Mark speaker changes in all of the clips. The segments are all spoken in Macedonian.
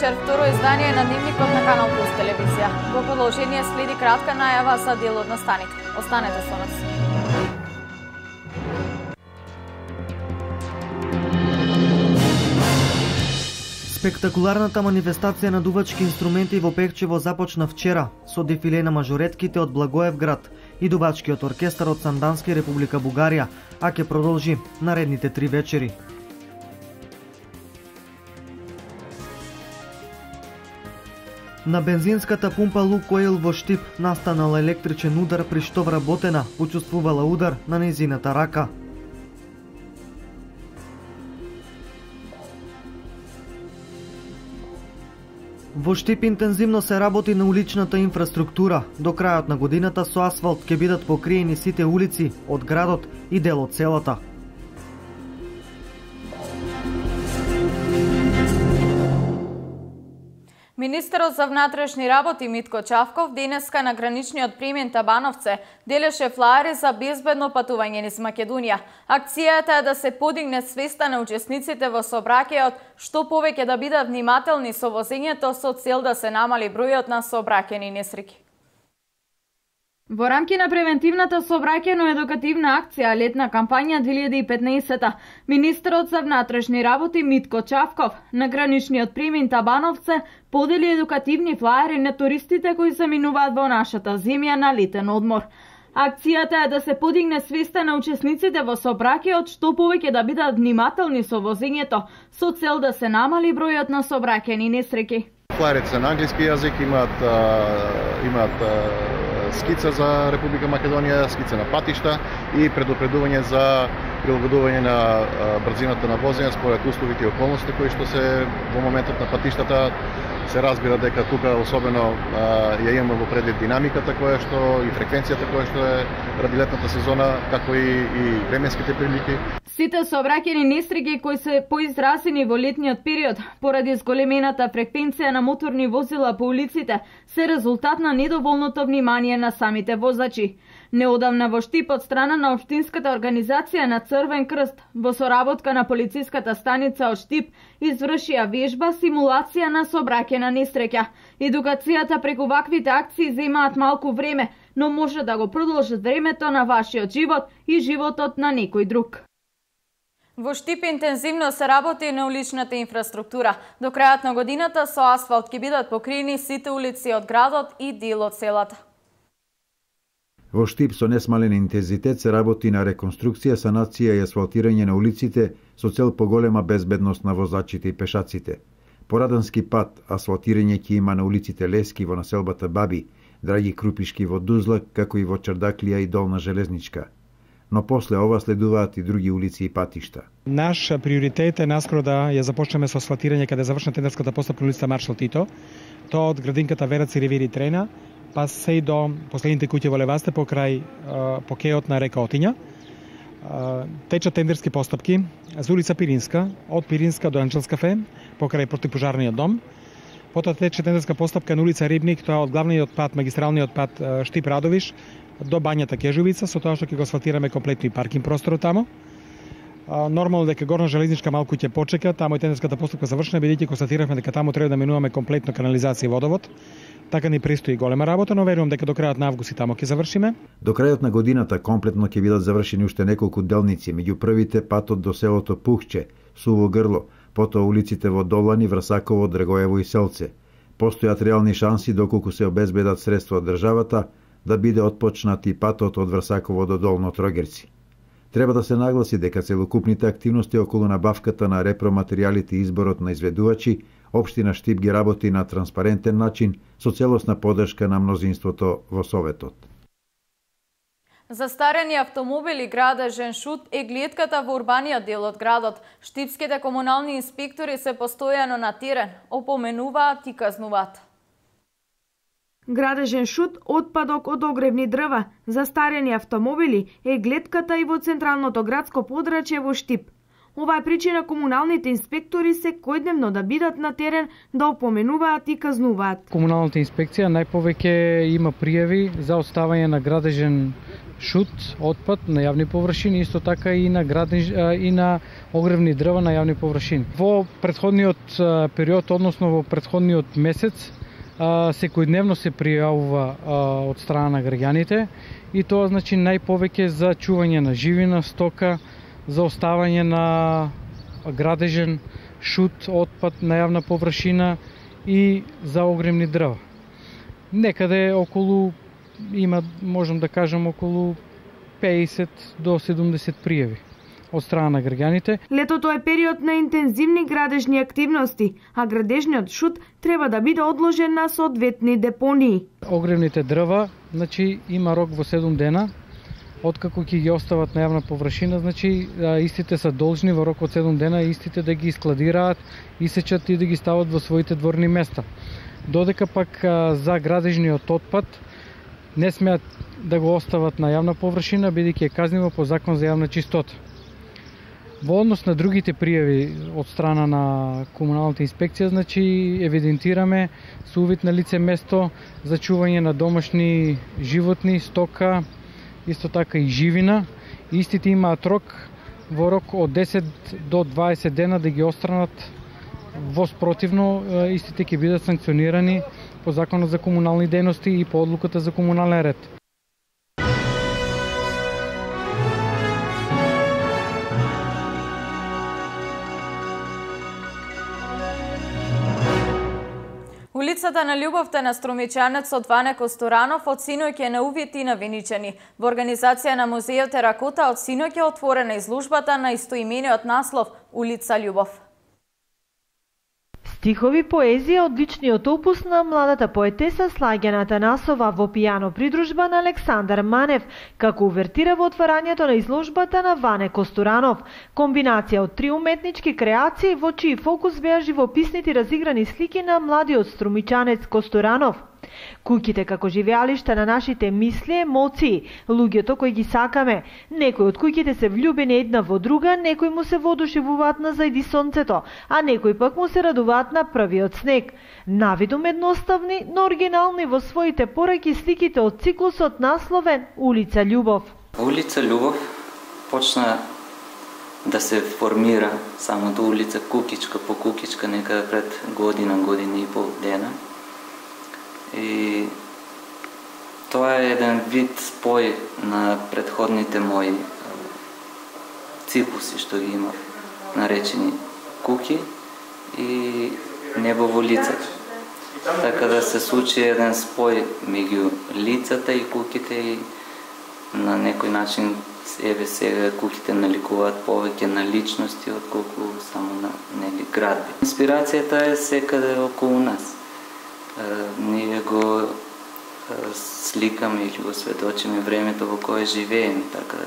Speaker 1: вечер, второ издание на Дневникот на Канал Плюс телевизија. Во продолжение следи кратка најава за делот на станите. Останете со нас.
Speaker 2: Спектакуларната манифестација на дувачки инструменти во Пехчево започна вчера со дефиле на мажоретките од Благоевград и дувачкиот оркестар од Сандански Република Бугарија, а ќе продолжи наредните 3 вечери. На бензинската пумпа Лукоил во Штип настанал електричен удар при што вработена почувствувала удар на нејзината рака. Во Штип интензивно се работи на уличната инфраструктура. До крајот на годината со асфалт ќе бидат покриени сите улици од градот и дел од селата.
Speaker 1: Министерот за внатрешни работи Митко Чавков денеска на граничниот премин Табановце делеше флаери за безбедно патување низ Македонија. Акцијата е да се подигне свеста на учесниците во сообраќајот, што повеќе да бидат внимателни со возењето со цел да се намали бројот на сообраќајни несреќи. Во рамки на превентивната сообраќајно-едукативна акција летна кампања 2015, министерот за внатрешни работи Митко Чавков на граничниот премин Табановце подели едукативни флаери на туристите кои се минуваат во нашата земја на летен одмор. Акцијата е да се подигне свеста на учесниците во сообраќајот, што повеќе да бидат внимателни со возењето со цел да се намали бројот на сообраќајни несреќи.
Speaker 3: Флаерите се на англиски јазик, имаат скица за Република Македонија, скица на патишта и предупредување за прилагодување на брзината на возење според условите и околностите кои што се во моментот на патиштата. Се разбира дека тука особено ја имаме во предвид динамиката која што и фреквенцијата која што е ради летната сезона, како и временските прилики.
Speaker 1: Сите сообраќајни несреќи кои се поизразени во летниот период поради зголемената фреквенција на моторни возила по улиците се резултат на недоволното внимание на самите возачи. Неодамна во Штип од страна на Општинската организација на Црвен крст во соработка на полициската станица од Штип извршија вежба симулација на сообраќајна несреќа. Едукацијата преку ваквите акции земаат малку време, но може да го продолжат времето на вашиот живот и животот на некој друг. Во Штип интензивно се работи на уличната инфраструктура. До крајот на годината со асфалт ќе бидат покриени сите улици од градот и дел од селата.
Speaker 4: Во Штип со несмален интензитет се работи на реконструкција, санација и асфалтирање на улиците со цел поголема безбедност на возачите и пешаците. Порадански пат асфалтирање ќе има на улиците Лески во населбата Баби, Драги Крупишки во Дузлак, како и во Чардаклија и Долна Железничка. Но после ова следуваат и други улици и патишта.
Speaker 5: Наш приоритет е наскоро да ја започнеме со асфалтирање каде завршна тендерската постапка на улица Маршал Тито, тоа од градинката Вераци Ривери Трена, па се и до последните куќи во Левасте покрај покеот на река Отиња. Течат тендерски постапки за улица Пиринска, од Пиринска до Анджелс кафе, покрај противпожарниот дом. Потоа тече тендерска постапка на улица Рибник, тоа од главниот пат, магистралниот пат Штип Радовиш до Бањата Кежувица, со тоа што ќе го асфалтираме комплетно и паркинг просторот тамо. Нормално дека Горна Железничка малку ќе почека, тамо и тендерската постапка завршена, бидејќи констатиравме дека тамо треба да минуваме комплетно канализација и водовод. Така ни престои голема работа, но верувам дека до крајот на август и тамо ќе завршиме.
Speaker 4: До крајот на годината комплетно ќе бидат завршени уште неколку делници, меѓу првите патот до селото Пухче, Суво грло, потоа улиците во Долани, Врсаково, Драгоево и Селце. Постојат реални шанси доколку се обезбедат средства од државата да биде отпочнат и патот од Врсаково до Долно Трогерци. Треба да се нагласи дека целокупните активности околу набавката на репроматеријалите и изборот на изведувачи, Општина Штип ги работи на транспарентен начин со целосна поддршка на мнозинството во Советот.
Speaker 1: Застарени автомобили градежен шут е гледката во урбаниот дел од градот. Штипските комунални инспектори се постојано на терен, опоменуваат и казнуваат.
Speaker 6: Градежен шут, отпадок од огревни дрва, застарени автомобили е гледката и во централното градско подрачје во Штип. Ова е причина комуналните инспектори секојдневно да бидат на терен, да опоменуваат и казнуваат.
Speaker 5: Комуналната инспекција најповеќе има пријави за оставање на градежен
Speaker 7: шут, отпад на јавни површини, исто така и на огревни дрва на јавни површини. Во претходниот период, односно во претходниот месец, секојдневно се пријавува од страна на граѓаните и тоа значи најповеќе за чување на живина, стока, за оставање на градежен, шут, отпад на јавна површина и за огревни дрва. Некаде околу има, можам да кажам, околу 50 до 70 пријави од страна на граѓаните.
Speaker 6: Летото е период на интензивни градежни активности, а градежниот шут треба да биде одложен на соодветни депонии.
Speaker 7: Огревните дрва, значи има рок во 7 дена, откако ќе ги остават на јавна површина, значи истите се должни во рок од 7 дена истите да ги складираат, исечат и да ги стават во своите дворни места. Додека пак за градежниот отпад не смеат да го остават на јавна површина, бидејќи е казниво по закон за јавна чистота. Во однос на другите пријави од страна на комуналната инспекција, значи евидентираме со увид на лице место за чување на домашни животни, стока, исто така и живина. Истите имаат рок во рок од 10 до 20 дена да ги отстранат. Во спротивно, истите ќе бидат санкционирани по Законот за комунални дејности и по одлуката за комунален ред.
Speaker 1: Улицата на љубовта на струмичанецот Ване Косторанов од синоќ е на увид и на веничани. Во организација на Музејот Теракота од синоќ е отворена изложбата на истоимениот наслов Улица љубов.
Speaker 8: Стихови поезија од личниот опус на младата поетеса Слагјана Танасова во пијано придружба на Александар Манев, како увертира во отварањето на изложбата на Ване Косторанов. Комбинација од 3 уметнички креации во чиј фокус беа живописните разиграни слики на младиот струмичанец Косторанов. Куќите како живеалишта на нашите мисли, емоции, луѓето кои ги сакаме. Некои од куќите се влюбени една во друга, некои му се воодушевуваат на зајди сонцето, а некои пак му се радуваат на првиот снег. Навидум едноставни, но оригинални во своите пораки сликите од циклусот насловен Улица љубов.
Speaker 9: Улица љубов почна да се формира самото улица кукичка по кукичка некаде пред година и пол дена. И тоа е еден вид спој на предходните мои циклуси што ги имав, наречени куки и небо во лицата. Така да се случи еден спој меѓу лицата и куките и на некој начин сега куките наликуваат повеќе на личности отколку само на градби. Инспирацијата е секаде околу нас. Ние го сликаме или го сведочиме времето во кое живееме, така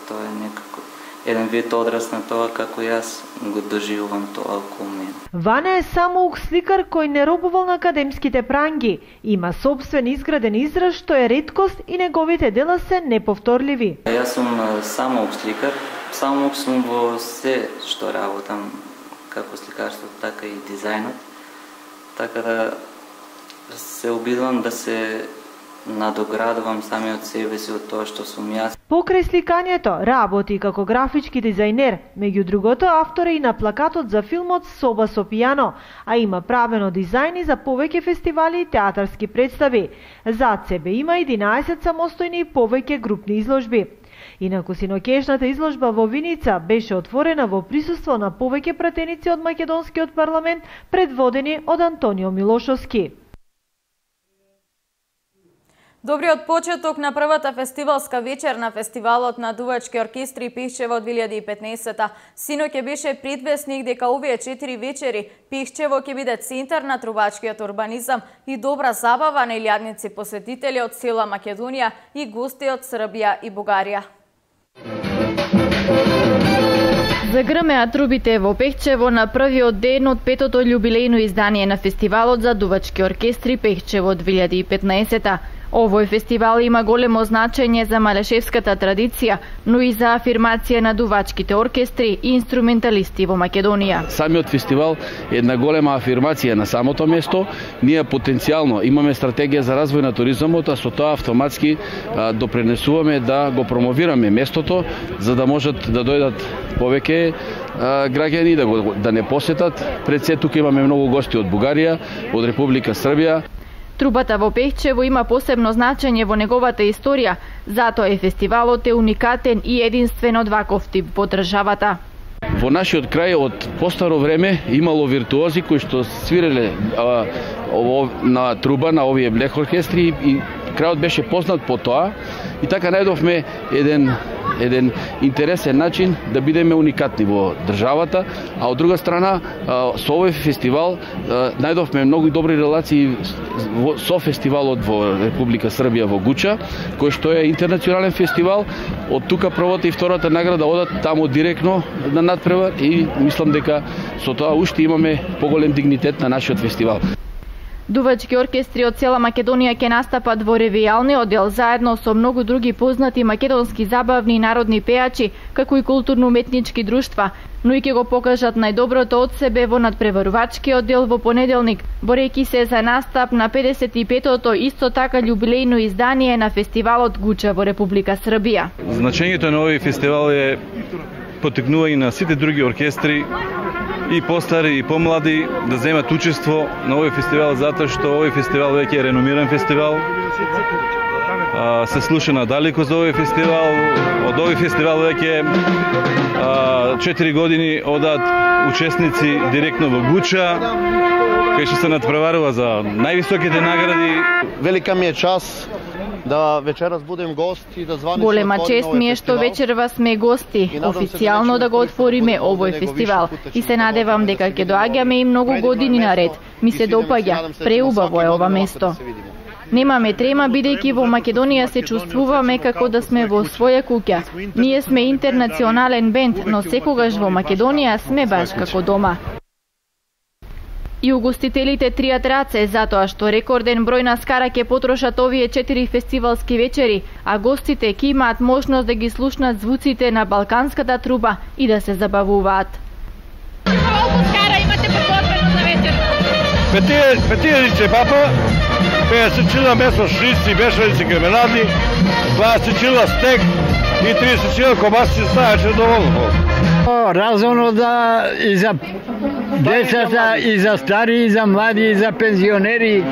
Speaker 9: тоа е некако еден вид одраз на тоа како јас го доживувам тоа околу мене.
Speaker 8: Ване е самоук сликар кој не робувал на академските пранги. Има собствен изграден израз што е реткост и неговите дела се неповторливи.
Speaker 9: Јас сум самоук сликар, самоук сум во се што работам, како сликарство, така и дизајнот. Така да се обидувам да се надоградувам самиот себе си од тоа што сум јас.
Speaker 8: Покрај сликањето работи како графички дизајнер, меѓу другото автор е и на плакатот за филмот Соба со пијано, а има правено дизајни за повеќе фестивали и театарски представи. Зад себе има 11 самостојни и повеќе групни изложби. Инаку синоќешната изложба во Виница беше отворена во присуство на повеќе пратеници од македонскиот парламент, предводени од Антонио Милошовски.
Speaker 1: Добриот почеток на првата фестивалска вечер на фестивалот на дувачки оркестри Пихчево 2015. Синоќ беше предвесник дека овие 4 вечери Пихчево ќе биде центар на трубачкиот урбанизам и добра забава на илјадници посетители од цела Македонија и гости од Србија и Бугарија.
Speaker 10: Загрмеа трубите во Пехчево на првиот ден од петото љубилејно издание на фестивалот за дувачки оркестри Пехчево 2015. Овој фестивал има големо значење за малешевската традиција, но и за афирмација на дувачките оркестри и инструменталисти во Македонија.
Speaker 11: Самиот фестивал е една голема афирмација на самото место. Ние потенцијално имаме стратегија за развој на туризмот, а со тоа автоматски допринесуваме да го промовираме местото, за да можат да дојдат повеќе граѓани да не посетат. Пред се тука имаме многу гости од Бугарија, од Република Србија.
Speaker 10: Трубата во Пехчево има посебно значење во неговата историја, затоа е фестивалот е уникатен и единствен од ваков тип во државата.
Speaker 11: Во нашиот крај од постаро време имало виртуози кои што свиреле на труба на овие блех оркестри и крајот беше познат по тоа и така најдовме еден интересен начин да бидеме уникатни во државата, а од друга страна со овој фестивал најдовме многу добри релации со фестивалот во Република Србија во Гуча, кој што е интернационален фестивал. Од тука првата и втората награда одат таму директно на надпревар и мислам дека со тоа уште имаме поголем дигнитет на нашиот фестивал.
Speaker 10: Дувачки оркестри од цела Македонија ќе настапат во ревијалниот дел заедно со многу други познати македонски забавни и народни пејачи, како и културно-уметнички друштва, но и ќе го покажат најдоброто од себе во надпреварувачкиот дел во понеделник, борејќи се за настап на 55-тото исто така јубилејно издание на фестивалот Гуча во Република Србија.
Speaker 12: Значењето на овој фестивал е потикнување на сите други оркестри, и постари и помлади, да земат учество на овој фестивал, затоа што овој фестивал веќе е реномиран фестивал. Се слуша надалеко за овој фестивал. Од овој фестивал веќе 4 години одат учесници директно во Гуча, кај што се надпреварува за највисоките награди.
Speaker 13: Велика ми е час да вечерас будем гости, да званично
Speaker 10: голема чест ми е што вечерва сме гости, официјално да го отвориме овој фестивал и се надевам дека ќе доаѓаме и многу години наред. Ми се допаѓа, преубаво е ова место. Немаме трема бидејќи во Македонија се чувствуваме како да сме во своја куќа. Ние сме интернационален бенд, но секогаш во Македонија сме баш како дома. И угостителите тријат раце затоа што рекорден број на скара ќе потрошат овие 4 фестивалски вечери, а гостите ќе имаат можност да ги слушнат звуците на балканската труба и да се забавуваат.
Speaker 14: Колку скара имате приготвено за вечер?
Speaker 15: Петијанице папа, 50 чила месо шрици, бешаници, кременади, 20 чила стек и 30 чила кобасици, знаеше доволно.
Speaker 16: Разумно да и за децата, и за стари, и за млади, и за пензионери,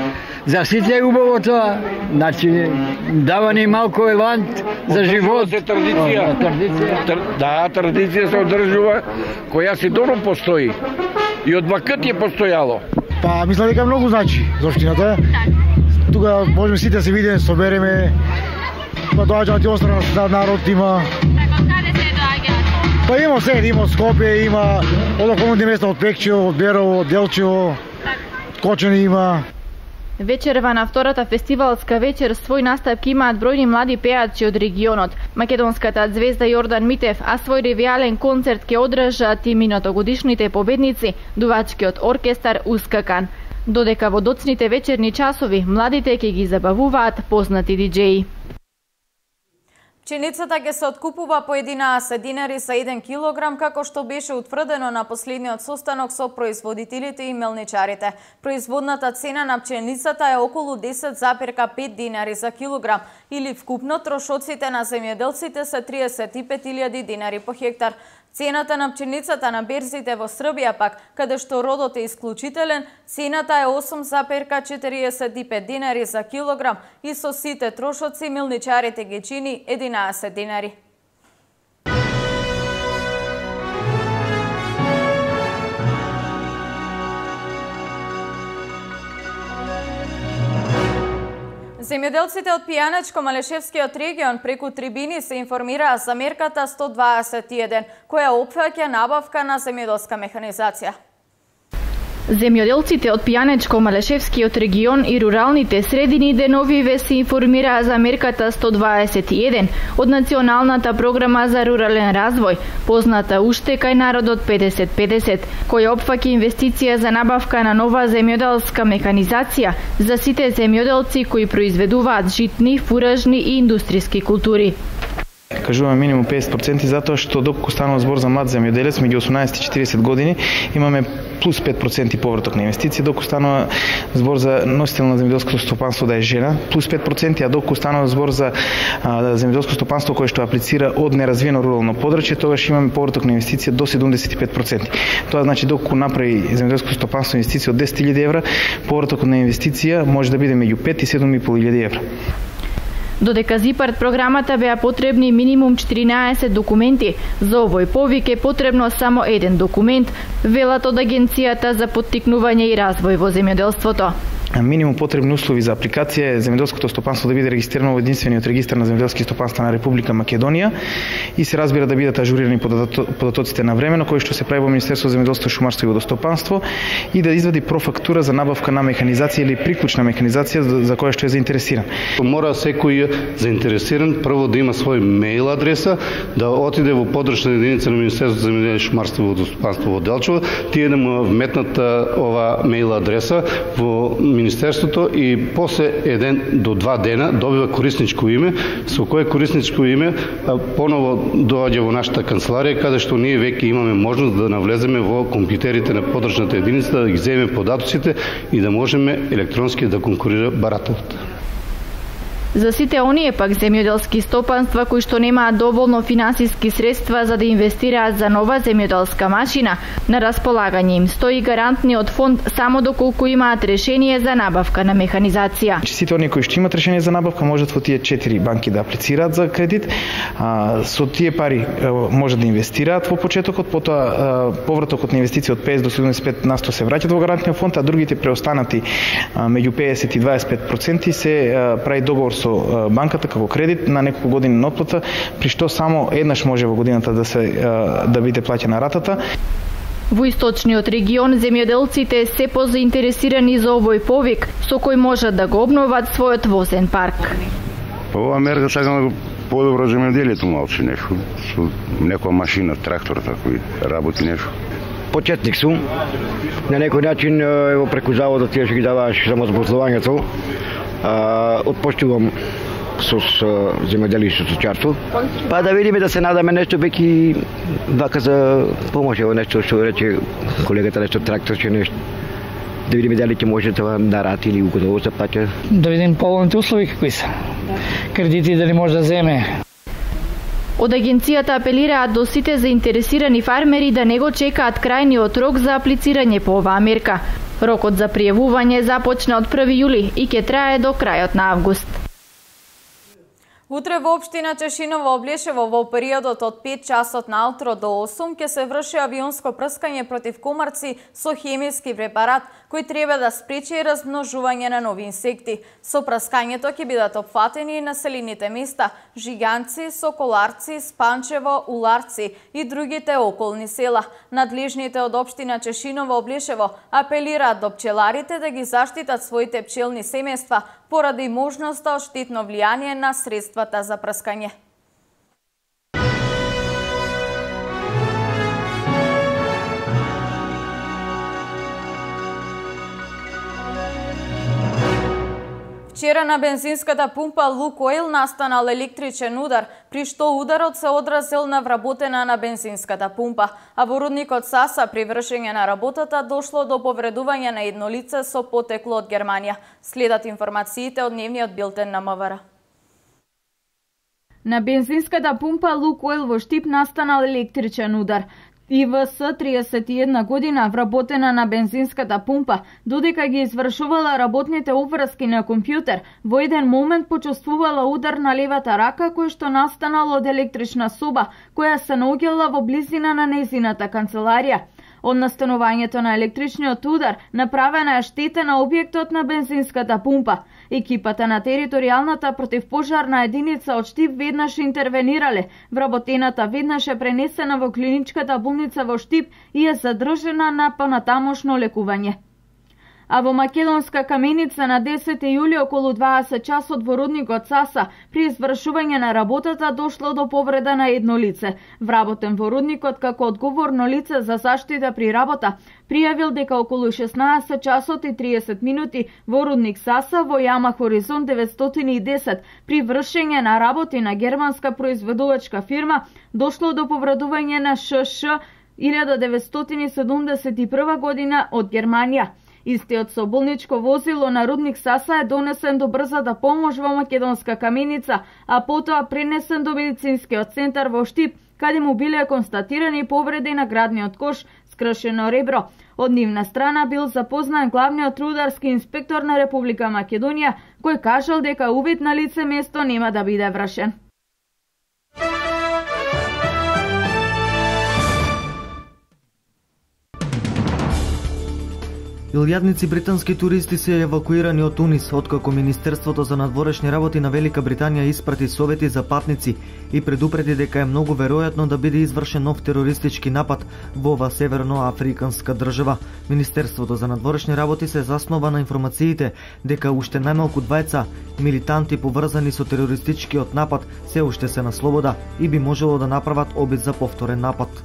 Speaker 16: за сите е убаво тоа. Значи, дава ни малко елант за живот.
Speaker 15: Традиција. Да, традиција се одржува, која си добро постои. И од вакът е постојало.
Speaker 17: Па, мислам дека многу значи за општината. Тука можеме сите да се видиме, собереме, па доаѓаат и острана народ има. Па има се, има Скопје, има од околните места од Пехчево, од Берово, од Делчево, Кочани има.
Speaker 10: Вечерва на втората фестивалска вечер свој настап имаат бројни млади пејачи од регионот. Македонската звезда Јордан Митев, а свој ревијален концерт ќе одржаат и минатогодишните победници, дувачкиот оркестар Ускакан. Додека во доцните вечерни часови младите ќе ги забавуваат познати диџеи.
Speaker 1: Пченицата ќе се откупува по 11 динари за 1 килограм, како што беше утврдено на последниот состанок со производителите и мелничарите. Производната цена на пченицата е околу 10,5 динари за килограм, или вкупно трошоците на земјоделците се 35.000 динари по хектар. Цената на пченицата на берзите во Србија пак, каде што родот е исклучителен, цената е 8,45 динари за килограм и со сите трошоци мелничарите ги чини 11 динари. Земјоделците од Пијанечко-Малешевскиот регион преку трибини се информираа за мерката 121, која опфаќа набавка на земјоделска механизација.
Speaker 10: Земјоделците од Пијанечко-Малешевскиот регион и руралните средини деновиве се информираа за мерката 121 од Националната програма за рурален развој, позната уште кај народот 50-50, која опфаќа инвестиција за набавка на нова земјоделска механизација за сите земјоделци кои произведуваат житни, фуражни и индустријски култури.
Speaker 18: Кажуваме минимум 50% затоа што доколку станува збор за млад земјоделец меѓу 18 и 40 години имаме плюс 5% повраток на инвестиција, доколку станува збор за носител на земјоделското стопанство да е жена, плюс 5%, а доколку станува збор за земјоделско стопанство кое што аплицира од неразвиено рурално подрачје, тогаш имаме повраток на инвестиција до 75%. Тоа значи доколку направи земјоделско стопанство инвестиција од 10.000 евра, повратокот на инвестиција може да биде меѓу 5 и 7.500 евра.
Speaker 10: Додека ЗИПАРТ програмата беа потребни минимум 14 документи, за овој повик е потребно само еден документ, велат од Агенцијата за поттикнување и развој во земјоделството.
Speaker 18: Минимум потребни услови за апликација е земјоделското стопанство да биде регистрирано во единствениот регистар на земјоделски стопанства на Република Македонија и се разбира да бидат ажурирани податоците на време, кои што се прави во Министерство за земјоделство, шумарство и водостопанство и да извади профактура за набавка на механизација или приклучна механизација за која што е заинтересиран.
Speaker 19: Мора секој заинтересиран прво да има свој мејл адреса, да отиде во подрачна единица на Министерство за земјоделие, шумарство и водостопанство во Делчево, тие да му вметнат ова мејл адреса во Министерството и после 1 до 2 дена добива корисничко име, со кое корисничко име поново доаѓа во нашата канцеларија, каде што ние веќе имаме можност да навлеземе во компјутерите на подрачната единица, да ги земеме податоците и да можеме електронски да конкурира барателот.
Speaker 10: За сите оние пак земјоделски стопанства кои што немаат доволно финансиски средства за да инвестираат за нова земјоделска машина, на располагање им стои гарантниот фонд само доколку имаат решение за набавка на механизација.
Speaker 18: Сите оние кои што имаат решение за набавка можат во тие 4 банки да аплицираат за кредит. Со тие пари можат да инвестираат во почетокот, потоа повратокот на инвестиција од 50 до 75% се враќаат во гарантниот фонд, а другите преостанати меѓу 50 и 25% се прави договор со банката како кредит на неколку години на отплата, при што само еднаш може во годината да биде плаќана ратата.
Speaker 10: Во источниот регион земјоделците се позаинтересирани за овој повик, со кој можат да го обноват својот возен парк.
Speaker 20: Ова мерка сакам да подобро земјоделието малце нешто, со некоја машина, трактор тако и работи нешто.
Speaker 21: Почетник сум. На некој начин ево преку заводот тие што ги даваш само запослувањето. Отпочнувам со земјоделието сточарство. Па да видиме, да се надаме нешто веќе вака за помош, ево нешто што рече колегата, нешто трактор, че нешто. Да видиме дали ќе може тоа да рати или угодно се плаќа.
Speaker 7: Да видим полните услови какви се. Кредити дали може да земе.
Speaker 10: Од агенцијата апелираат до сите заинтересирани фармери да не го чекаат крајниот рок за аплицирање по оваа мерка. Рокот за пријавување започна од 1 јули и ќе трае до крајот на август.
Speaker 1: Утре во општина Чешиново Облешево во периодот од 5 часот наутро до 8 ќе се врши авионско прскање против комарци со хемиски препарат кој треба да спречи размножување на нови инсекти. Со прскањето ќе бидат опфатени и населените места Жиганци, Соколарци, Спанчево, Уларци и другите околни села. Надлежните од општина Чешиново Облешево апелираат до пчеларите да ги заштитат своите пчелни семејства поради можноста од штетно влијание на средствата за прскање. Вчера на бензинската пумпа Лукойл настанал електричен удар, при што ударот се одразил на вработена на бензинската пумпа, а во рудникот Саса при вршење на работата дошло до повредување на едно лице со потекло од Германија. Следат информациите од дневниот билтен на МВР. На бензинската пумпа Лукойл во Штип настанал електричен удар. ИВС 31 година вработена на бензинската пумпа, додека ги извршувала работните обврски на компјутер, во еден момент почувствувала удар на левата рака кој што настанал од електрична соба, која се наоѓала во близина на нејзината канцеларија. Од настанувањето на електричниот удар направена е штета на објектот на бензинската пумпа. Екипата на територијалната противпожарна единица од Штип веднаш интервенирале. Вработената веднаш е пренесена во клиничката болница во Штип и е задржана на понатамошно лекување. А во македонска Каменица на 10 јули околу 20 часот во рудникот Саса при извршување на работата дошло до повреда на едно лице. Вработен во рудникот како одговорно лице за заштита при работа пријавил дека околу 16 часот и 30 минути во рудник Саса во јама Хоризонт 910 при вршење на работи на германска производувачка фирма дошло до повредување на ШШ 1971 година од Германија. Истиот со болничко возило на рудник Саса е донесен до брзата помош во македонска Каменица, а потоа пренесен до медицинскиот центар во Штип, каде му биле констатирани повреди на градниот кош, скршено ребро. Од нивна страна бил запознан главниот рударски инспектор на Република Македонија, кој кажал дека увид на лице место нема да биде вршен.
Speaker 2: Илјадници британски туристи се евакуирани од Тунис, откако Министерството за надворешни работи на Велика Британија испрати совети за патници и предупреди дека е многу веројатно да биде извршен нов терористички напад во ова северноафриканска држава. Министерството за надворешни работи се заснова на информациите дека уште најмалку двајца милитанти поврзани со терористичкиот напад се уште се на слобода и би можело да направат обид за повторен напад.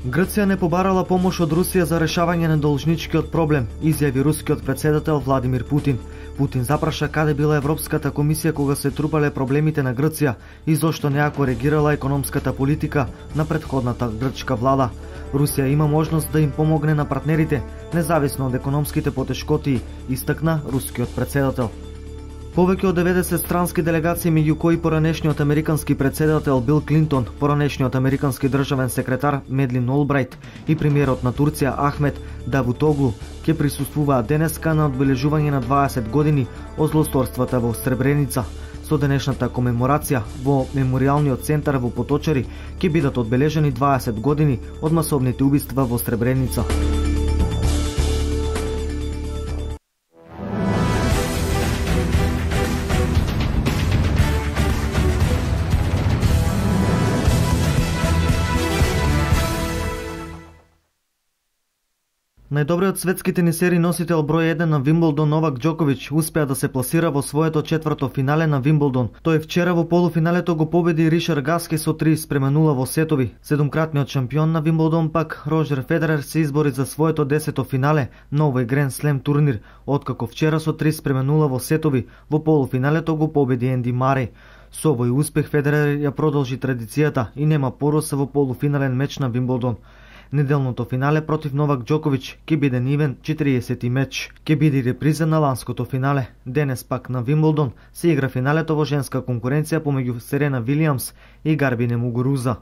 Speaker 2: Грција не побарала помош од Русија за решавање на должничкиот проблем, изјави рускиот председател Владимир Путин. Путин запраша каде била Европската комисија кога се трупале проблемите на Грција и зошто не ја коригирала економската политика на претходната грчка влада. Русија има можност да им помогне на партнерите, независно од економските потешкоти, истакна рускиот председател. Повеќе од 90 странски делегации, меѓу кои поранешниот американски председател Бил Клинтон, поранешниот американски државен секретар Медлин Олбрајт и премиерот на Турција Ахмет Давутоглу ќе присуствуваат денеска на одбележување на 20 години од злосторствата во Сребреница. Со денешната комеморација во меморијалниот центар во Поточари ќе бидат одбележени 20 години од масовните убиства во Сребреница. Најдобриот светски тенисер и носител број 1 на Вимблдон Новак Џоковиќ успеа да се пласира во своето четврто финале на Вимблдон. Тој вчера во полуфиналето го победи Ришар Гаски со 30-0 во сетови. Седумкратниот шампион на Вимблдон пак Роџер Федерер се избори за своето 10-то финале на овој Гранд Слем турнир, откако вчера со 30-0 во сетови во полуфиналето го победи Енди Мареј. Со овој успех Федерер ја продолжи традицијата и нема пороса во полуфинален меч на Вимблдон. Неделното финале против Новак Џоковиќ ќе биде нивен 40-ти меч. Ќе биде реприза на ланското финале. Денес пак на Вимблдон се игра финалето во женска конкуренција помеѓу Серена Вилијамс и Гарбине Мугуруза.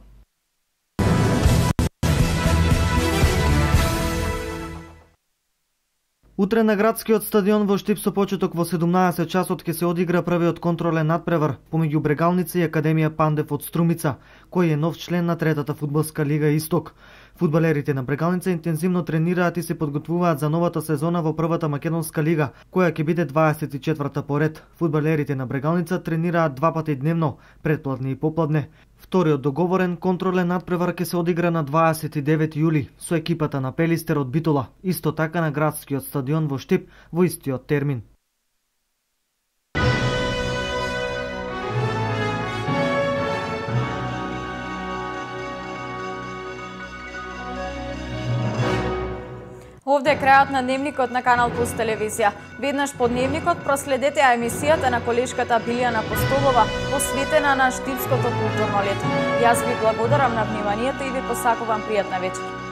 Speaker 2: Утре на градскиот стадион во Штип со почеток во 17 часот ќе се одигра првиот контролен надпревар помеѓу Брегалница и Академија Пандев од Струмица, кој е нов член на третата фудбалска лига Исток. Фудбалерите на Брегалница интензивно тренираат и се подготвуваат за новата сезона во првата македонска лига, која ќе биде 24-та поред. Фудбалерите на Брегалница тренираат два пати дневно, предпладне и попладне. Вториот договорен контролен надпревар ќе се одигра на 29 јули со екипата на Пелистер од Битола, исто така на градскиот стадион во Штип во истиот термин.
Speaker 1: Овде е крајот на дневникот на Канал Плюс телевизија. Веднаш по дневникот проследете емисијата на колешката Билјана Постолова посветена на штипското културно лето. Јас ви благодарам на вниманието и ви посакувам пријатна вечер.